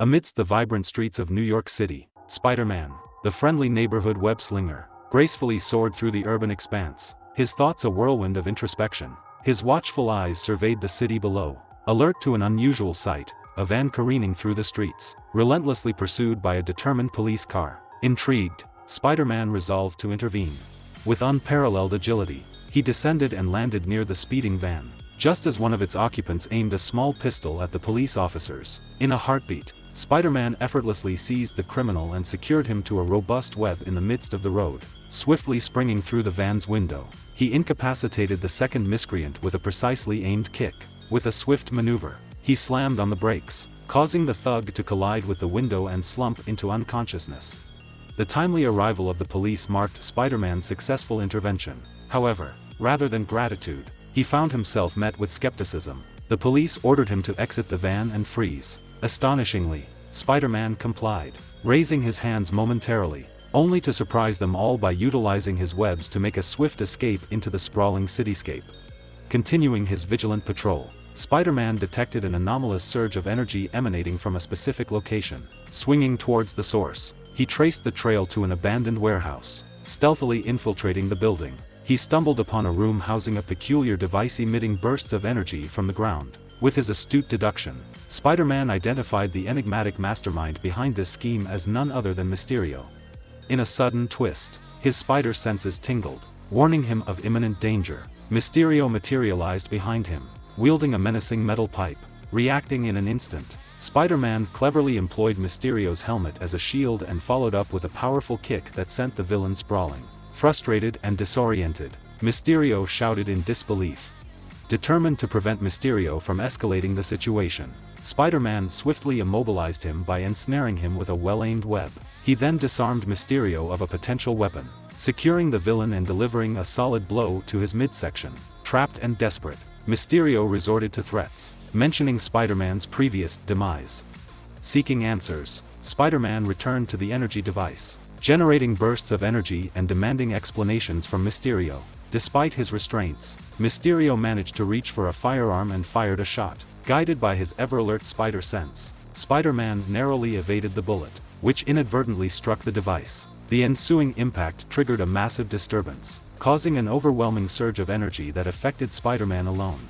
Amidst the vibrant streets of New York City, Spider-Man, the friendly neighborhood web-slinger, gracefully soared through the urban expanse, his thoughts a whirlwind of introspection. His watchful eyes surveyed the city below, alert to an unusual sight, a van careening through the streets, relentlessly pursued by a determined police car. Intrigued, Spider-Man resolved to intervene. With unparalleled agility, he descended and landed near the speeding van, just as one of its occupants aimed a small pistol at the police officers. In a heartbeat, Spider-Man effortlessly seized the criminal and secured him to a robust web in the midst of the road. Swiftly springing through the van's window, he incapacitated the second miscreant with a precisely aimed kick. With a swift maneuver, he slammed on the brakes, causing the thug to collide with the window and slump into unconsciousness. The timely arrival of the police marked Spider-Man's successful intervention. However, rather than gratitude, he found himself met with skepticism. The police ordered him to exit the van and freeze. Astonishingly, Spider-Man complied, raising his hands momentarily, only to surprise them all by utilizing his webs to make a swift escape into the sprawling cityscape. Continuing his vigilant patrol, Spider-Man detected an anomalous surge of energy emanating from a specific location. Swinging towards the source, he traced the trail to an abandoned warehouse. Stealthily infiltrating the building, he stumbled upon a room housing a peculiar device emitting bursts of energy from the ground. With his astute deduction, Spider-Man identified the enigmatic mastermind behind this scheme as none other than Mysterio. In a sudden twist, his spider senses tingled, warning him of imminent danger. Mysterio materialized behind him, wielding a menacing metal pipe. Reacting in an instant, Spider-Man cleverly employed Mysterio's helmet as a shield and followed up with a powerful kick that sent the villain sprawling. Frustrated and disoriented, Mysterio shouted in disbelief. Determined to prevent Mysterio from escalating the situation, Spider-Man swiftly immobilized him by ensnaring him with a well-aimed web. He then disarmed Mysterio of a potential weapon, securing the villain and delivering a solid blow to his midsection. Trapped and desperate, Mysterio resorted to threats, mentioning Spider-Man's previous demise. Seeking answers, Spider-Man returned to the energy device, generating bursts of energy and demanding explanations from Mysterio. Despite his restraints, Mysterio managed to reach for a firearm and fired a shot. Guided by his ever-alert spider sense, Spider-Man narrowly evaded the bullet, which inadvertently struck the device. The ensuing impact triggered a massive disturbance, causing an overwhelming surge of energy that affected Spider-Man alone.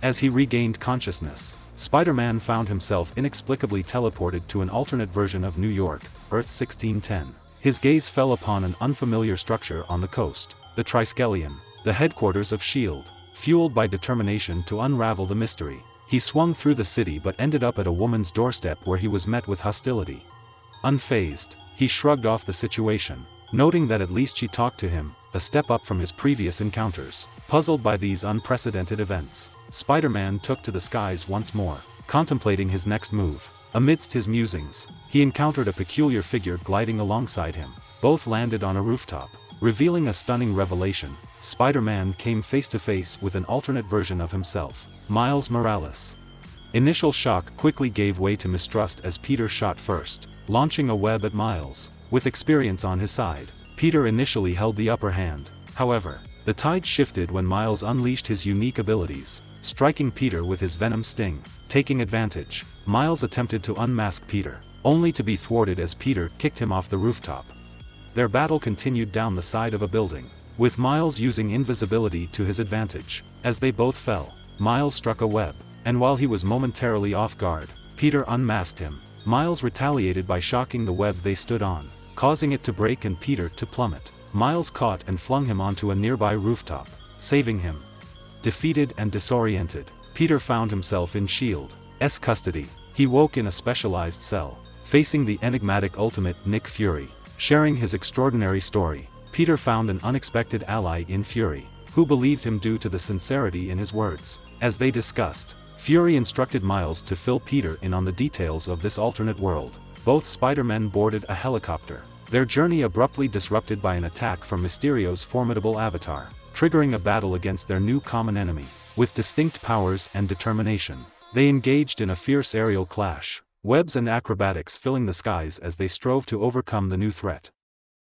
As he regained consciousness, Spider-Man found himself inexplicably teleported to an alternate version of New York, Earth 1610. His gaze fell upon an unfamiliar structure on the coast, the Triskelion, the headquarters of S.H.I.E.L.D. Fueled by determination to unravel the mystery, he swung through the city but ended up at a woman's doorstep where he was met with hostility. Unfazed, he shrugged off the situation, noting that at least she talked to him, a step up from his previous encounters. Puzzled by these unprecedented events, Spider-Man took to the skies once more, contemplating his next move. Amidst his musings, he encountered a peculiar figure gliding alongside him. Both landed on a rooftop. Revealing a stunning revelation, Spider-Man came face to face with an alternate version of himself, Miles Morales. Initial shock quickly gave way to mistrust as Peter shot first, launching a web at Miles. With experience on his side, Peter initially held the upper hand. However, the tide shifted when Miles unleashed his unique abilities, striking Peter with his Venom Sting. Taking advantage, Miles attempted to unmask Peter, only to be thwarted as Peter kicked him off the rooftop. Their battle continued down the side of a building, with Miles using invisibility to his advantage. As they both fell, Miles struck a web, and while he was momentarily off guard, Peter unmasked him. Miles retaliated by shocking the web they stood on, causing it to break and Peter to plummet. Miles caught and flung him onto a nearby rooftop, saving him. Defeated and disoriented, Peter found himself in S.H.I.E.L.D.'s custody. He woke in a specialized cell, facing the enigmatic Ultimate Nick Fury. Sharing his extraordinary story, Peter found an unexpected ally in Fury, who believed him due to the sincerity in his words. As they discussed, Fury instructed Miles to fill Peter in on the details of this alternate world. Both Spider-Men boarded a helicopter, their journey abruptly disrupted by an attack from Mysterio's formidable avatar, triggering a battle against their new common enemy. With distinct powers and determination, they engaged in a fierce aerial clash, webs and acrobatics filling the skies as they strove to overcome the new threat.